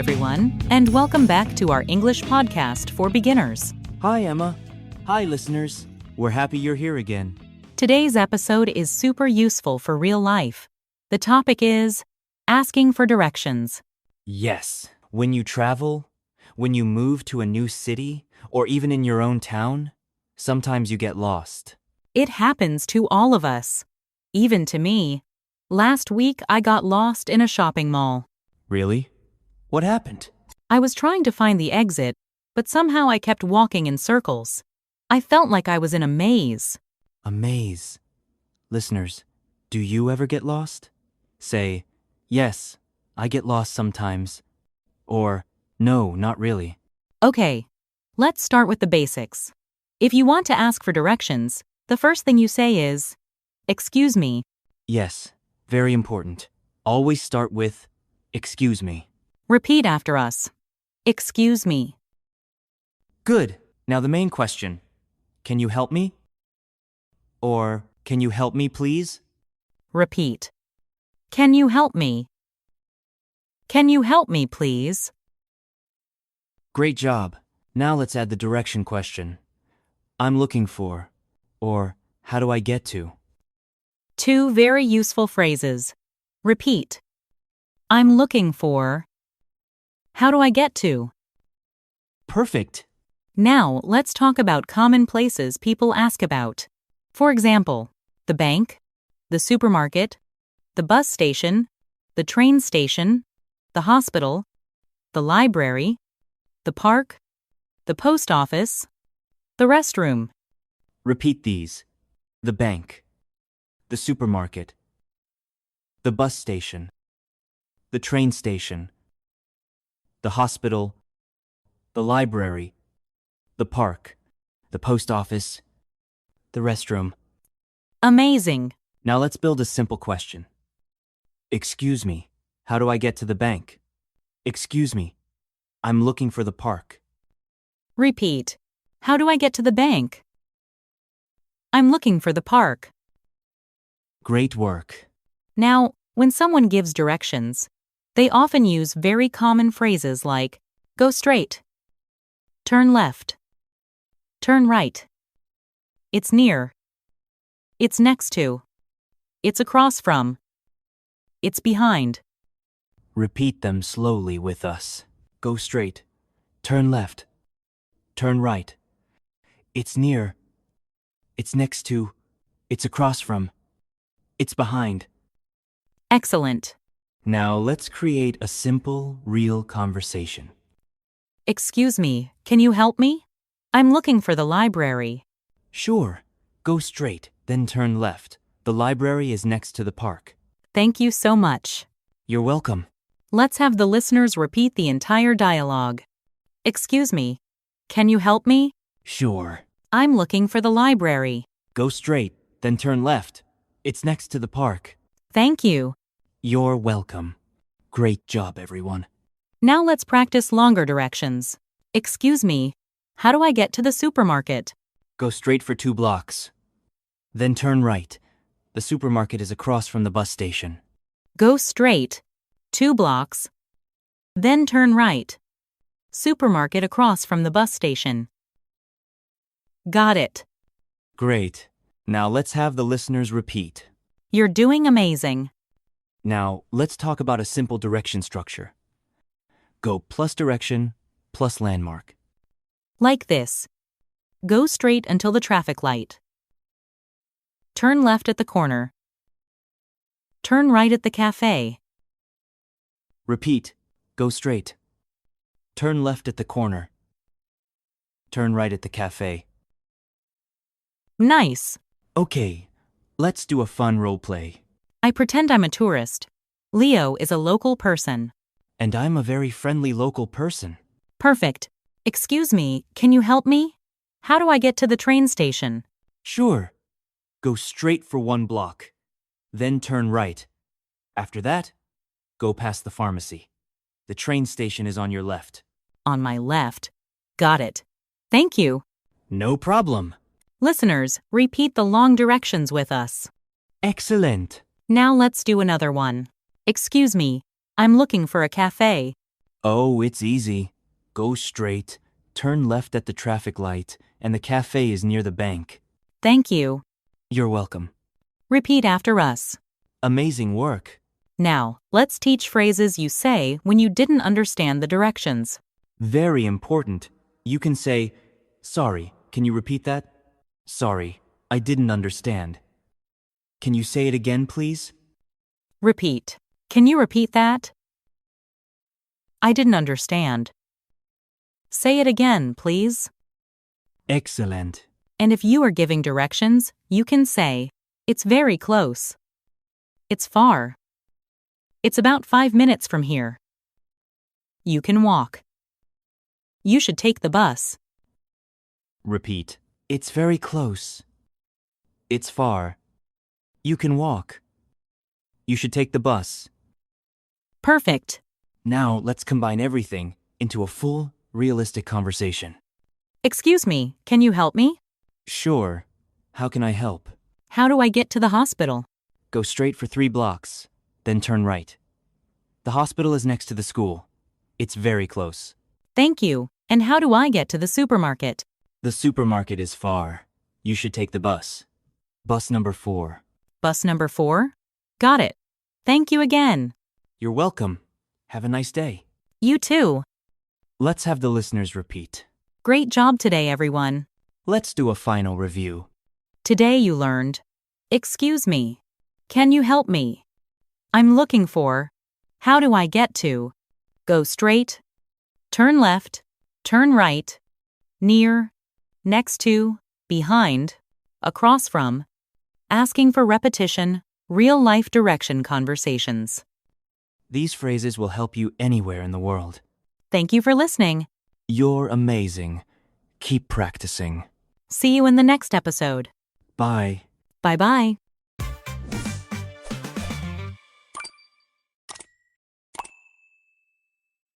everyone, and welcome back to our English podcast for beginners. Hi, Emma. Hi, listeners. We're happy you're here again. Today's episode is super useful for real life. The topic is asking for directions. Yes, when you travel, when you move to a new city, or even in your own town, sometimes you get lost. It happens to all of us, even to me. Last week, I got lost in a shopping mall. Really? What happened? I was trying to find the exit, but somehow I kept walking in circles. I felt like I was in a maze. A maze. Listeners, do you ever get lost? Say, yes, I get lost sometimes. Or, no, not really. Okay, let's start with the basics. If you want to ask for directions, the first thing you say is, "Excuse me." Yes, very important. Always start with, excuse me. Repeat after us. Excuse me. Good. Now the main question. Can you help me? Or, can you help me, please? Repeat. Can you help me? Can you help me, please? Great job. Now let's add the direction question. I'm looking for, or how do I get to? Two very useful phrases. Repeat. I'm looking for. How do I get to? Perfect. Now, let's talk about common places people ask about. For example, the bank, the supermarket, the bus station, the train station, the hospital, the library, the park, the post office, the restroom. Repeat these. The bank, the supermarket, the bus station, the train station, the hospital, the library, the park, the post office, the restroom. Amazing. Now let's build a simple question. Excuse me, how do I get to the bank? Excuse me, I'm looking for the park. Repeat. How do I get to the bank? I'm looking for the park. Great work. Now, when someone gives directions, they often use very common phrases like, go straight, turn left, turn right, it's near, it's next to, it's across from, it's behind. Repeat them slowly with us. Go straight, turn left, turn right. It's near, it's next to, it's across from, it's behind. Excellent. Now let's create a simple, real conversation. Excuse me, can you help me? I'm looking for the library. Sure. Go straight, then turn left. The library is next to the park. Thank you so much. You're welcome. Let's have the listeners repeat the entire dialogue. Excuse me, can you help me? Sure. I'm looking for the library. Go straight, then turn left. It's next to the park. Thank you. You're welcome. Great job, everyone. Now let's practice longer directions. Excuse me, how do I get to the supermarket? Go straight for 2 blocks. Then turn right. The supermarket is across from the bus station. Go straight, 2 blocks, then turn right. Supermarket across from the bus station. Got it. Great. Now let's have the listeners repeat. You're doing amazing. Now let's talk about a simple direction structure. Go plus direction, plus landmark. Like this. Go straight until the traffic light. Turn left at the corner. Turn right at the cafe. Repeat. Go straight. Turn left at the corner. Turn right at the cafe. Nice. Okay, let's do a fun role play. I pretend I'm a tourist. Leo is a local person. And I'm a very friendly local person. Perfect. Excuse me, can you help me? How do I get to the train station? Sure. Go straight for 1 block. Then turn right. After that, go past the pharmacy. The train station is on your left. On my left. Got it. Thank you. No problem. Listeners, repeat the long directions with us. Excellent. Now let's do another one. Excuse me, I'm looking for a cafe. Oh, it's easy. Go straight, turn left at the traffic light, and the cafe is near the bank. Thank you. You're welcome. Repeat after us. Amazing work. Now, let's teach phrases you say when you didn't understand the directions. Very important. You can say, "Sorry, can you repeat that?" "Sorry, I didn't understand." "Can you say it again, please?" Repeat. Can you repeat that? I didn't understand. Say it again, please. Excellent. And if you are giving directions, you can say, it's very close. It's far. It's about 5 minutes from here. You can walk. You should take the bus. Repeat. It's very close. It's far. You can walk. You should take the bus. Perfect. Now let's combine everything into a full, realistic conversation. Excuse me, can you help me? Sure. How can I help? How do I get to the hospital? Go straight for 3 blocks, then turn right. The hospital is next to the school. It's very close. Thank you. And how do I get to the supermarket? The supermarket is far. You should take the bus. Bus number 4. Bus number 4? Got it. Thank you again. You're welcome. Have a nice day. You too. Let's have the listeners repeat. Great job today, everyone. Let's do a final review. Today you learned, excuse me. Can you help me? I'm looking for. How do I get to? Go straight. Turn left. Turn right. Near. Next to. Behind. Across from. Asking for repetition. Real-life direction conversations. These phrases will help you anywhere in the world. Thank you for listening. You're amazing. Keep practicing. See you in the next episode. Bye. Bye-bye.